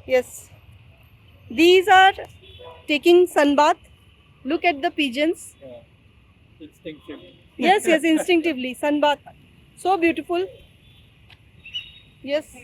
Yes. These are taking sun bath. Look at the pigeons. Yeah. Instinctive. Yes, yes, instinctively. Sun bath. So beautiful. Yes.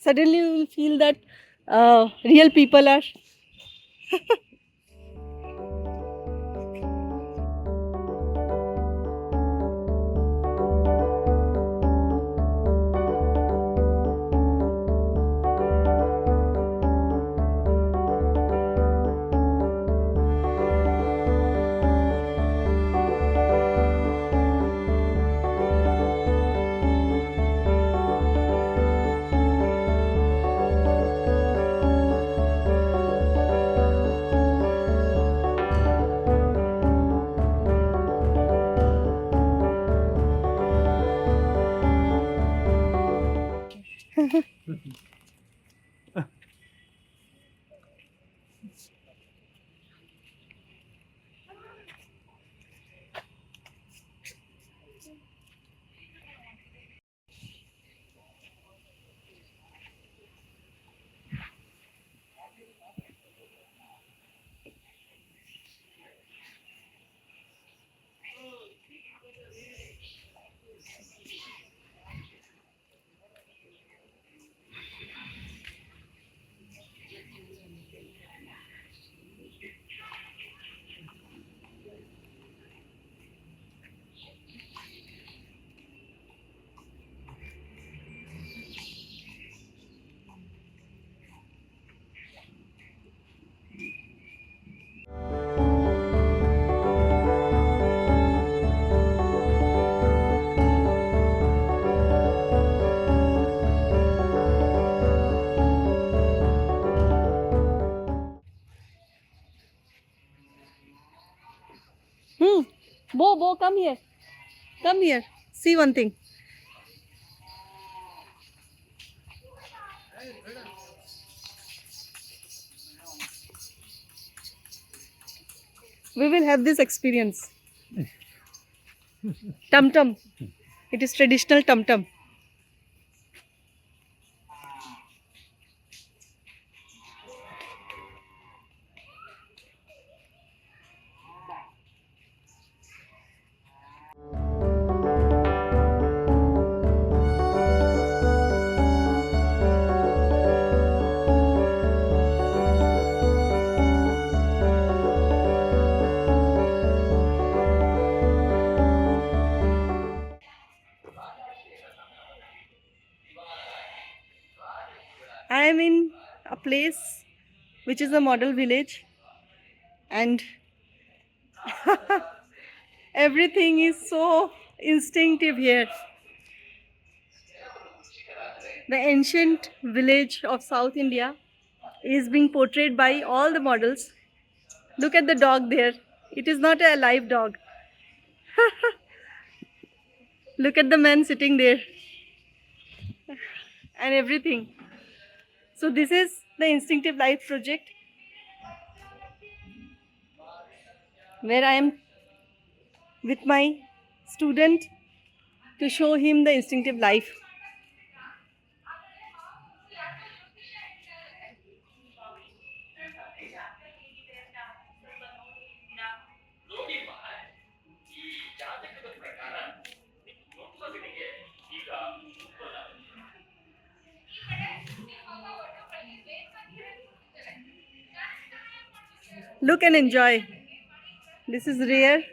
Suddenly you will feel that real people are. Hmm. Bo, come here. Come here. See one thing. We will have this experience. Tum tum. It is traditional tum tum. I am in a place which is a model village, and everything is so instinctive here. The ancient village of South India is being portrayed by all the models. Look at the dog there. It is not a live dog. Look at the man sitting there and everything. So this is the Instinctive Life project where I am with my student to show him the instinctive life. Look and enjoy. This is rare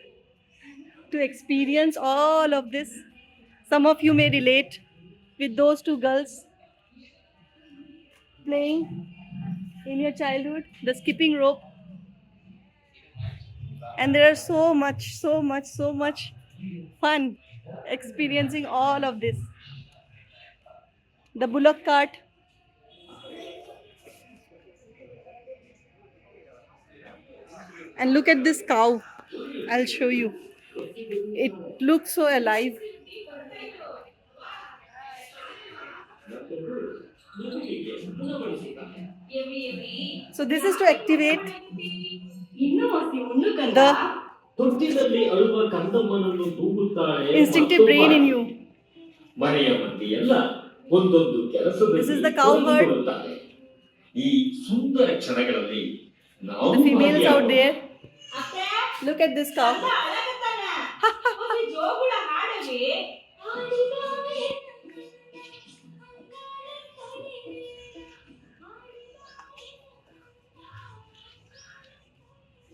to experience all of this. Some of you may relate with those two girls playing in your childhood, the skipping rope. And there are so much fun. experiencing all of this. The bullock cart. And look at this cow. I'll show you. It looks so alive. So this is to activate the instinctive brain in you. This is the cow herd. The females out there. Look at this cow.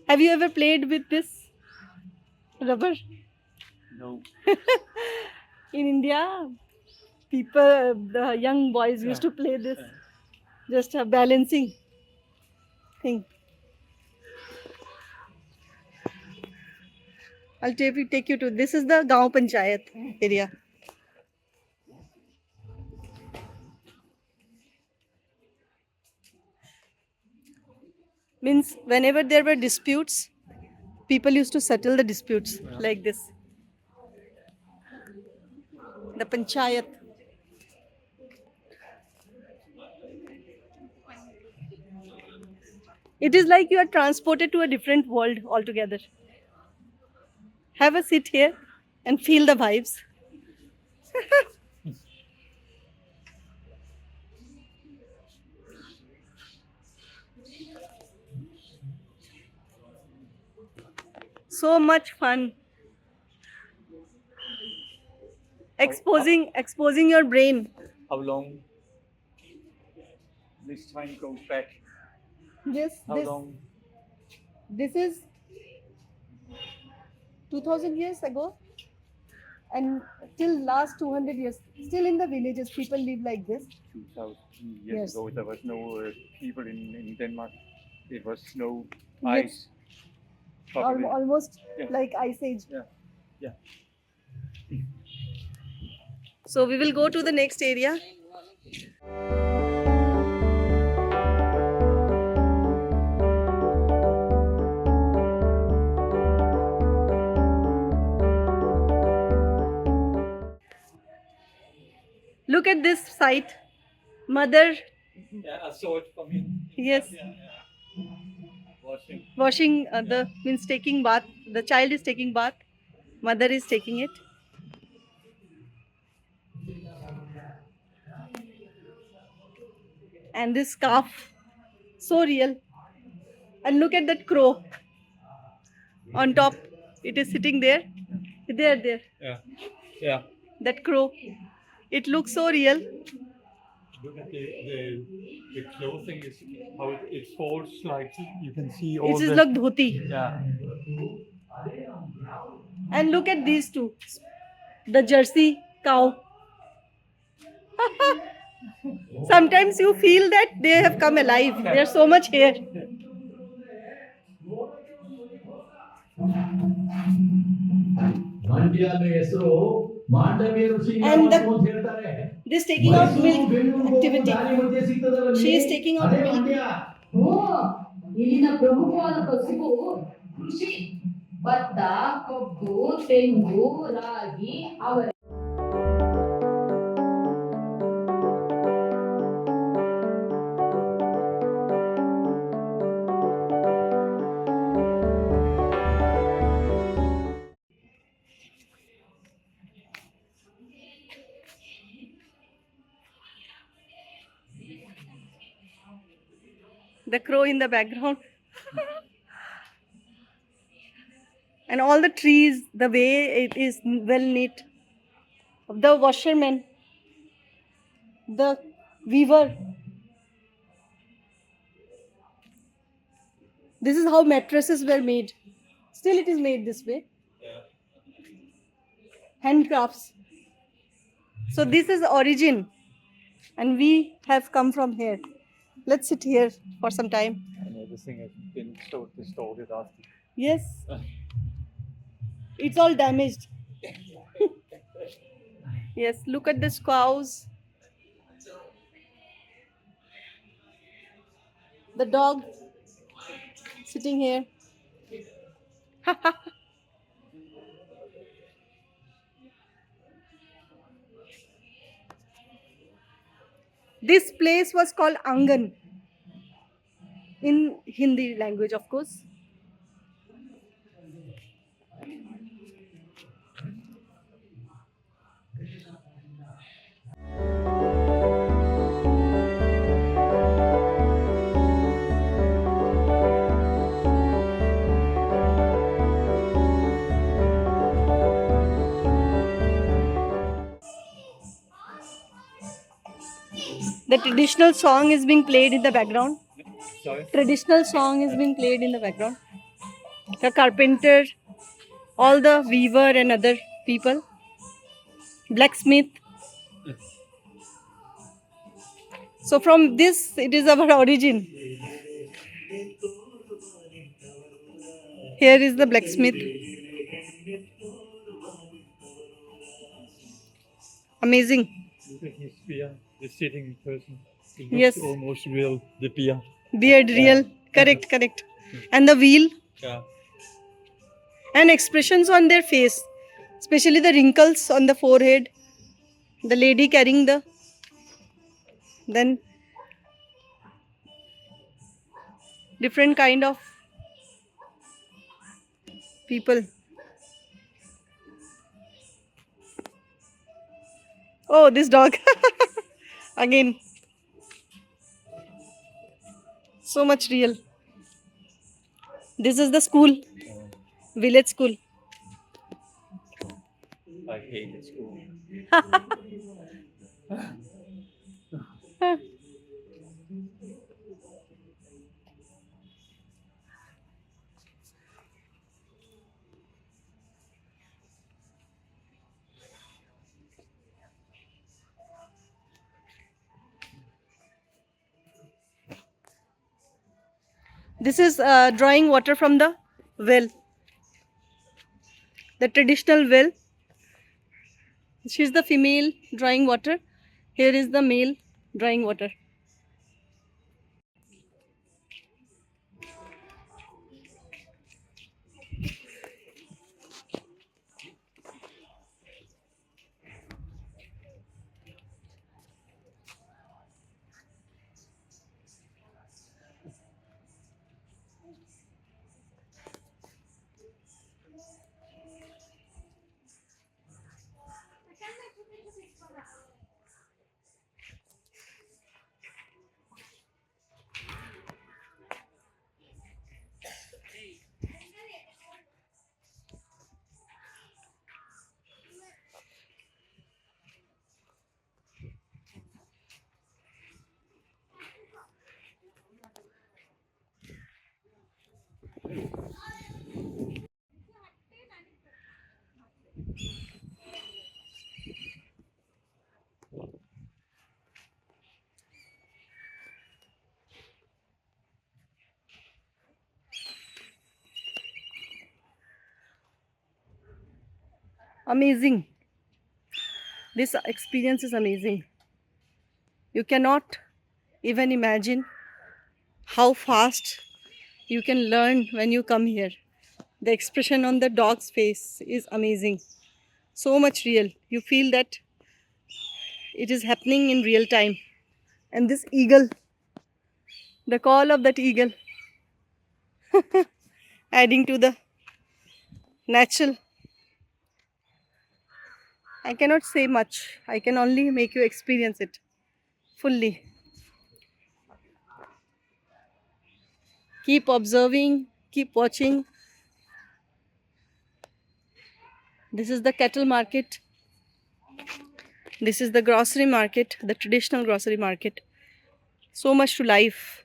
Have you ever played with this rubber? No. In India, people, the young boys used to play this, just a balancing thing. I'll take you to, this is the Gaon Panchayat area. Means whenever there were disputes, people used to settle the disputes like this. The Panchayat. It is like you are transported to a different world altogether. Have a sit here and feel the vibes. So much fun. Exposing your brain. How long this time goes back? Yes, How long? This is 2000 years ago, and till last 200 years, still in the villages, people live like this. 2000 years Yes. ago, there was no people in Denmark. It was snow, Yes. ice. Probably. Almost Yeah. like ice age. Yeah. So we will go to the next area. Look at this site. Mother. Yeah, I saw it from here. Yes. Washing means taking bath. The child is taking bath. Mother is taking it. And this calf, so real. And look at that crow on top. It is sitting there. There. Yeah. That crow. It looks so real. Look at the clothing is how it folds, like you can see all It is the. like dhoti. Yeah. And look at these two. The Jersey cow. Sometimes you feel that they have come alive. There's so much hair. And this taking out milk activity. She is taking out milk. ಇಲ್ಲಿನ ಪ್ರಮುಖವಾದ ಕಸುಬು ಕೃಷಿ ಭತ್ತ ಕಬ್ಬು ತೆಂಗು ರಾಗಿ ಅವರೆ The crow in the background. And all the trees, the way it is well knit. The washerman, the weaver. This is how mattresses were made. Still it is made this way. Handcrafts. So this is origin. And we have come from here. Let's sit here for some time. And everything has been so distorted after. Yes. It's all damaged. Yes, look at this cows. The dog sitting here. This place was called Angan in Hindi language, of course. The traditional song is being played in the background. Sorry? Traditional song is being played in the background. The carpenter, all the weaver and other people, blacksmith. So from this, it is our origin. Here is the blacksmith. Amazing. Look at his spear, the sitting person. It Yes. looks almost real, the beer. Beard, real. Correct, correct. And the wheel Yeah. and expressions on their face, especially the wrinkles on the forehead. The lady carrying the, then different kind of people. Oh, this dog. Again, so much real. This is the school, village school. I hate it school. This is drawing water from the well, the traditional well. She's the female drawing water. Here is the male drawing water. Amazing. This experience is amazing. You cannot even imagine how fast you can learn when you come here. The expression on the dog's face is amazing. So much real. You feel that it is happening in real time. And this eagle, the call of that eagle, adding to the natural. I cannot say much. I can only make you experience it fully. Keep observing, keep watching. This is the cattle market. This is the grocery market, the traditional grocery market. So much to life.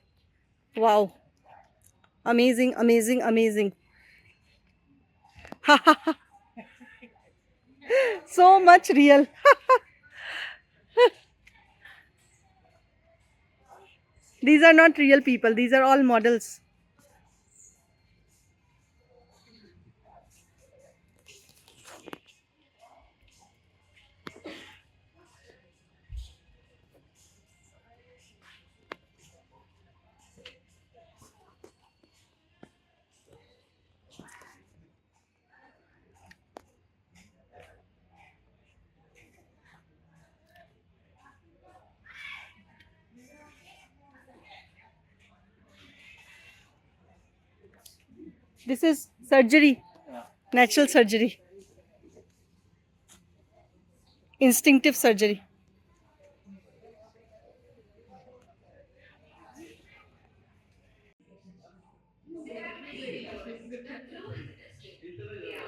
Wow. Amazing, amazing, amazing. So much real. These are not real people, these are all models. This is surgery, natural surgery, instinctive surgery.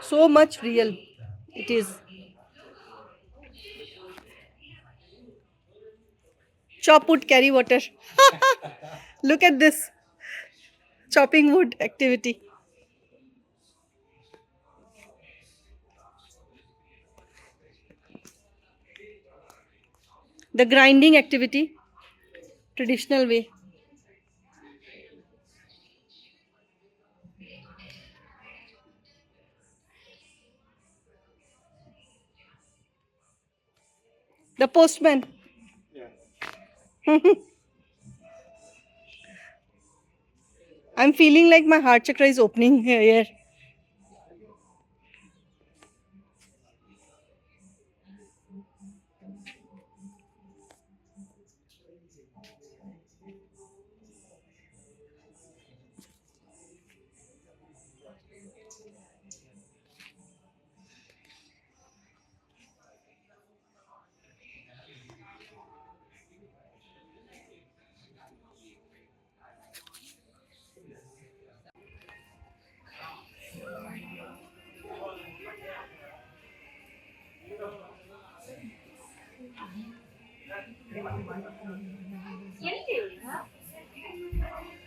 So much real it is. Chop wood, carry water. Look at this chopping wood activity. The grinding activity, traditional way. The postman. I'm feeling like my heart chakra is opening here.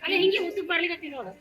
ಅಲ್ಲ ಹಿಂಗೆ ಉಸುಕ್ ಬರ್ಲಿಕತ್ತಿ ನೋಡು